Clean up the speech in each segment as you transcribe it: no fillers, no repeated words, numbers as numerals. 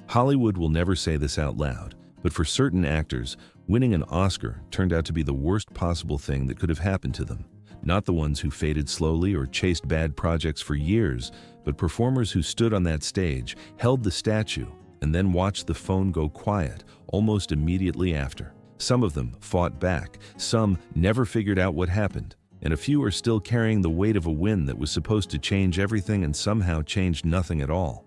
Hollywood will never say this out loud, but for certain actors, winning an Oscar turned out to be the worst possible thing that could have happened to them. Not the ones who faded slowly or chased bad projects for years, but performers who stood on that stage, held the statue, and then watched the phone go quiet almost immediately after. Some of them fought back, some never figured out what happened, and a few are still carrying the weight of a win that was supposed to change everything and somehow changed nothing at all.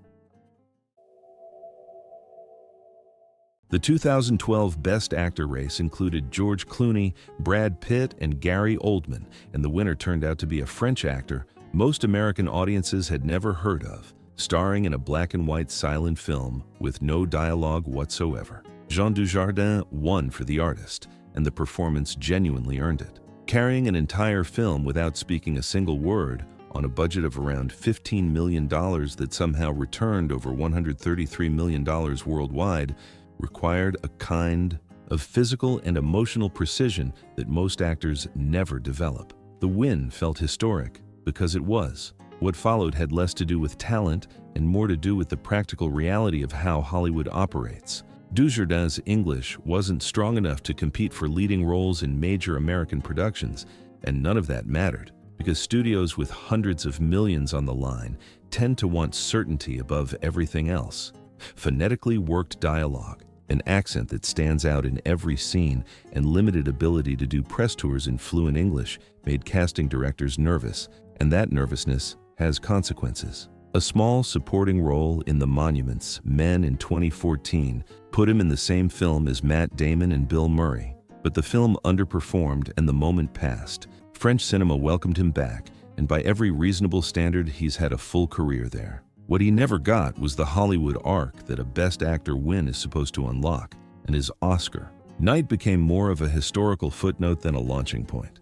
The 2012 Best Actor race included George Clooney, Brad Pitt, and Gary Oldman, and the winner turned out to be a French actor most American audiences had never heard of, starring in a black-and-white silent film with no dialogue whatsoever. Jean Dujardin won for The Artist, and the performance genuinely earned it. Carrying an entire film without speaking a single word, on a budget of around $15 million that somehow returned over $133 million worldwide, required a kind of physical and emotional precision that most actors never develop. The win felt historic because it was. What followed had less to do with talent and more to do with the practical reality of how Hollywood operates. Dujardin's English wasn't strong enough to compete for leading roles in major American productions, and none of that mattered, because studios with hundreds of millions on the line tend to want certainty above everything else. Phonetically worked dialogue, an accent that stands out in every scene, and limited ability to do press tours in fluent English made casting directors nervous, and that nervousness has consequences. A small supporting role in The Monuments Men in 2014 put him in the same film as Matt Damon and Bill Murray, but the film underperformed and the moment passed. French cinema welcomed him back, and by every reasonable standard, he's had a full career there. What he never got was the Hollywood arc that a Best Actor win is supposed to unlock, and his Oscar. Night became more of a historical footnote than a launching point.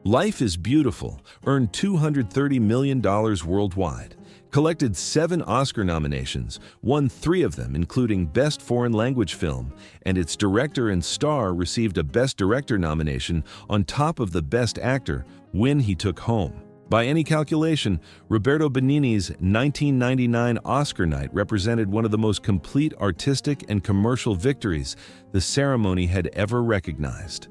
Life is Beautiful earned $230 million worldwide, collected 7 Oscar nominations, won 3 of them, including Best Foreign Language Film, and its director and star received a Best Director nomination on top of the Best Actor win he took home. By any calculation, Roberto Benigni's 1999 Oscar night represented one of the most complete artistic and commercial victories the ceremony had ever recognized.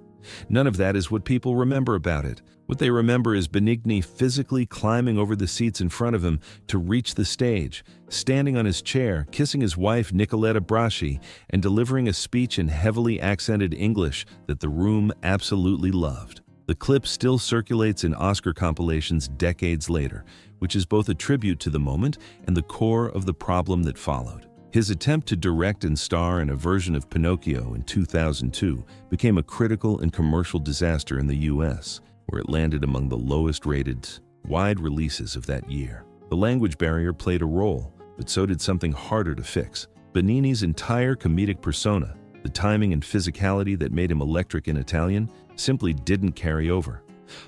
None of that is what people remember about it. What they remember is Benigni physically climbing over the seats in front of him to reach the stage, standing on his chair, kissing his wife Nicoletta Braschi, and delivering a speech in heavily accented English that the room absolutely loved. The clip still circulates in Oscar compilations decades later, which is both a tribute to the moment and the core of the problem that followed. His attempt to direct and star in a version of Pinocchio in 2002 became a critical and commercial disaster in the US, where it landed among the lowest-rated wide releases of that year. The language barrier played a role, but so did something harder to fix. Benigni's entire comedic persona, the timing and physicality that made him electric in Italian, simply didn't carry over.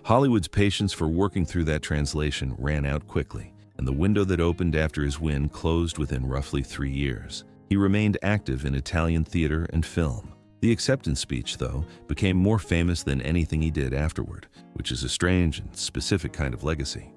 Hollywood's patience for working through that translation ran out quickly, and the window that opened after his win closed within roughly 3 years. He remained active in Italian theater and film. The acceptance speech, though, became more famous than anything he did afterward, which is a strange and specific kind of legacy.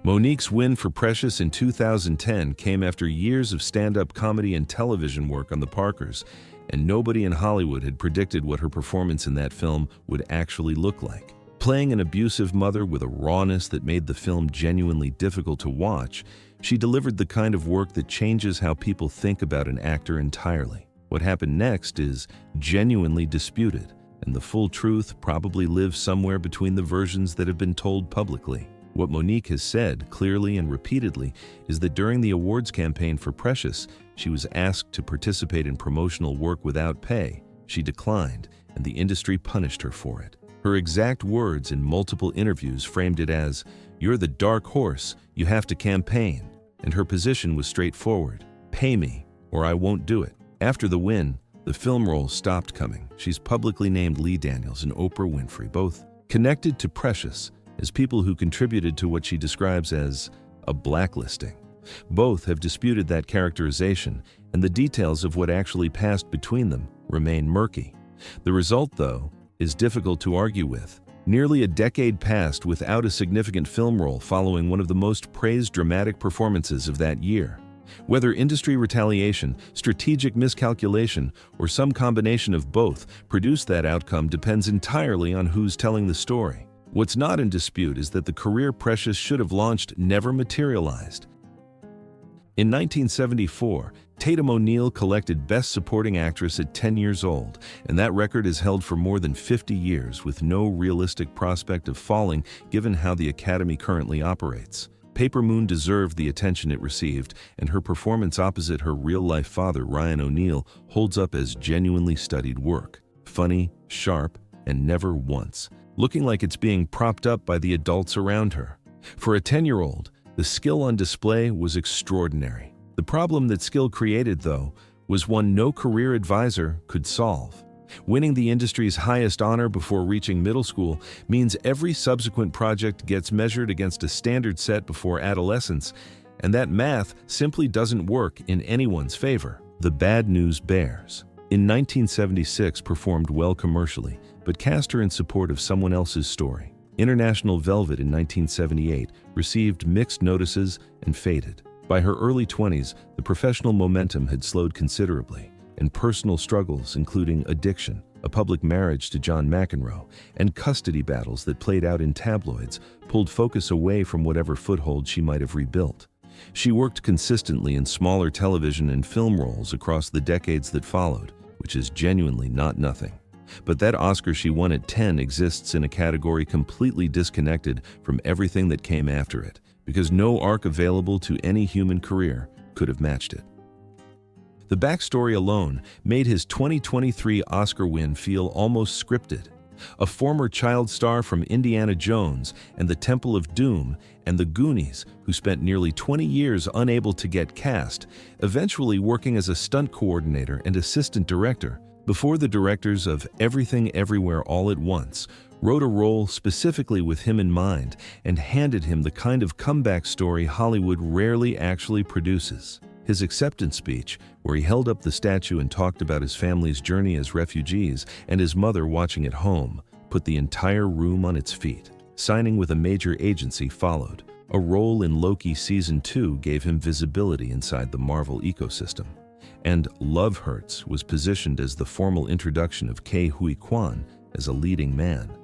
Monique's win for Precious in 2010 came after years of stand-up comedy and television work on the Parkers, and nobody in Hollywood had predicted what her performance in that film would actually look like. Playing an abusive mother with a rawness that made the film genuinely difficult to watch, she delivered the kind of work that changes how people think about an actor entirely. What happened next is genuinely disputed, and the full truth probably lives somewhere between the versions that have been told publicly. What Monique has said clearly and repeatedly is that during the awards campaign for Precious, she was asked to participate in promotional work without pay. She declined, and the industry punished her for it. Her exact words in multiple interviews framed it as, "You're the dark horse, you have to campaign." And her position was straightforward: pay me, or I won't do it. After the win, the film roles stopped coming. She's publicly named Lee Daniels and Oprah Winfrey, both connected to Precious, as people who contributed to what she describes as a blacklisting. Both have disputed that characterization, and the details of what actually passed between them remain murky. The result, though, is difficult to argue with. Nearly a decade passed without a significant film role following one of the most praised dramatic performances of that year. Whether industry retaliation, strategic miscalculation, or some combination of both produce that outcome depends entirely on who's telling the story. What's not in dispute is that the career Precious should have launched never materialized. In 1974, Tatum O'Neal collected Best Supporting Actress at 10 years old, and that record is held for more than 50 years with no realistic prospect of falling given how the Academy currently operates. Paper Moon deserved the attention it received, and her performance opposite her real-life father, Ryan O'Neal, holds up as genuinely studied work. Funny, sharp, and never once looking like it's being propped up by the adults around her. For a 10-year-old, the skill on display was extraordinary. The problem that skill created, though, was one no career advisor could solve. Winning the industry's highest honor before reaching middle school means every subsequent project gets measured against a standard set before adolescence, and that math simply doesn't work in anyone's favor. The bad news bears. In 1976, performed well commercially, but cast her in support of someone else's story. International Velvet in 1978 received mixed notices and faded. By her early 20s, the professional momentum had slowed considerably, and personal struggles including addiction, a public marriage to John McEnroe, and custody battles that played out in tabloids pulled focus away from whatever foothold she might have rebuilt. She worked consistently in smaller television and film roles across the decades that followed, which is genuinely not nothing. But that Oscar she won at 10 exists in a category completely disconnected from everything that came after it, because no arc available to any human career could have matched it. The backstory alone made his 2023 Oscar win feel almost scripted. A former child star from Indiana Jones and the Temple of Doom and the Goonies, who spent nearly 20 years unable to get cast, eventually working as a stunt coordinator and assistant director, before the directors of Everything Everywhere All at Once wrote a role specifically with him in mind and handed him the kind of comeback story Hollywood rarely actually produces. His acceptance speech, where he held up the statue and talked about his family's journey as refugees and his mother watching at home, put the entire room on its feet. Signing with a major agency followed. A role in Loki Season 2 gave him visibility inside the Marvel ecosystem. And Love Hurts was positioned as the formal introduction of Huy Quan as a leading man.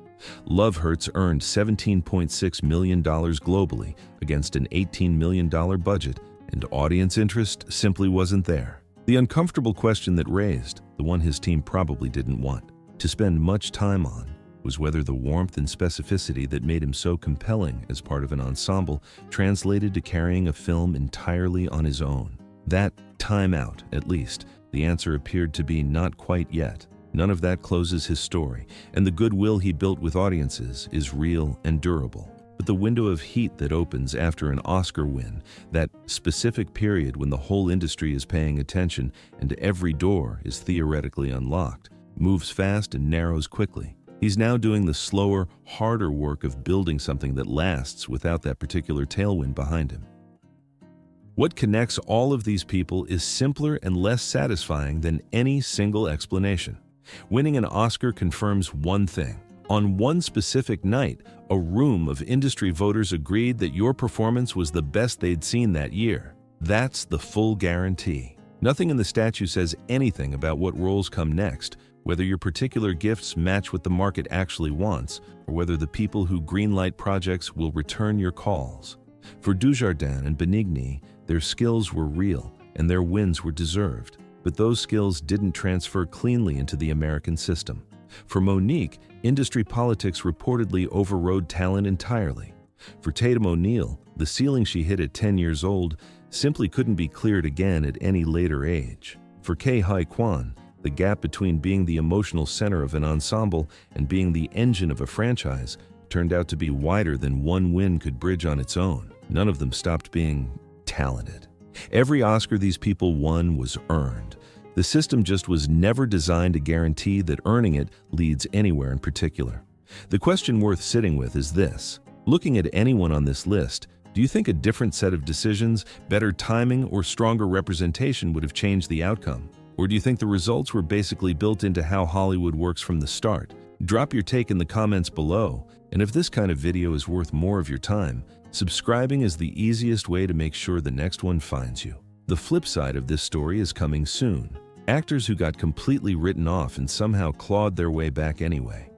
Love Hurts earned $17.6 million globally against an $18 million budget, and audience interest simply wasn't there. The uncomfortable question that raised, the one his team probably didn't want to spend much time on, was whether the warmth and specificity that made him so compelling as part of an ensemble translated to carrying a film entirely on his own. That time out, at least, the answer appeared to be not quite yet. None of that closes his story, and the goodwill he built with audiences is real and durable. But the window of heat that opens after an Oscar win, that specific period when the whole industry is paying attention and every door is theoretically unlocked, moves fast and narrows quickly. He's now doing the slower, harder work of building something that lasts without that particular tailwind behind him. What connects all of these people is simpler and less satisfying than any single explanation. Winning an Oscar confirms one thing. On one specific night, a room of industry voters agreed that your performance was the best they'd seen that year. That's the full guarantee. Nothing in the statue says anything about what roles come next, whether your particular gifts match what the market actually wants, or whether the people who greenlight projects will return your calls. For Dujardin and Benigni, their skills were real and their wins were deserved, but those skills didn't transfer cleanly into the American system. For Monique, industry politics reportedly overrode talent entirely. For Tatum O'Neal, the ceiling she hit at 10 years old simply couldn't be cleared again at any later age. For Huy Quan, the gap between being the emotional center of an ensemble and being the engine of a franchise turned out to be wider than one win could bridge on its own. None of them stopped being talented. Every Oscar these people won was earned. The system just was never designed to guarantee that earning it leads anywhere in particular. The question worth sitting with is this. Looking at anyone on this list, do you think a different set of decisions, better timing, or stronger representation would have changed the outcome? Or do you think the results were basically built into how Hollywood works from the start? Drop your take in the comments below, and if this kind of video is worth more of your time, subscribing is the easiest way to make sure the next one finds you. The flip side of this story is coming soon. Actors who got completely written off and somehow clawed their way back anyway.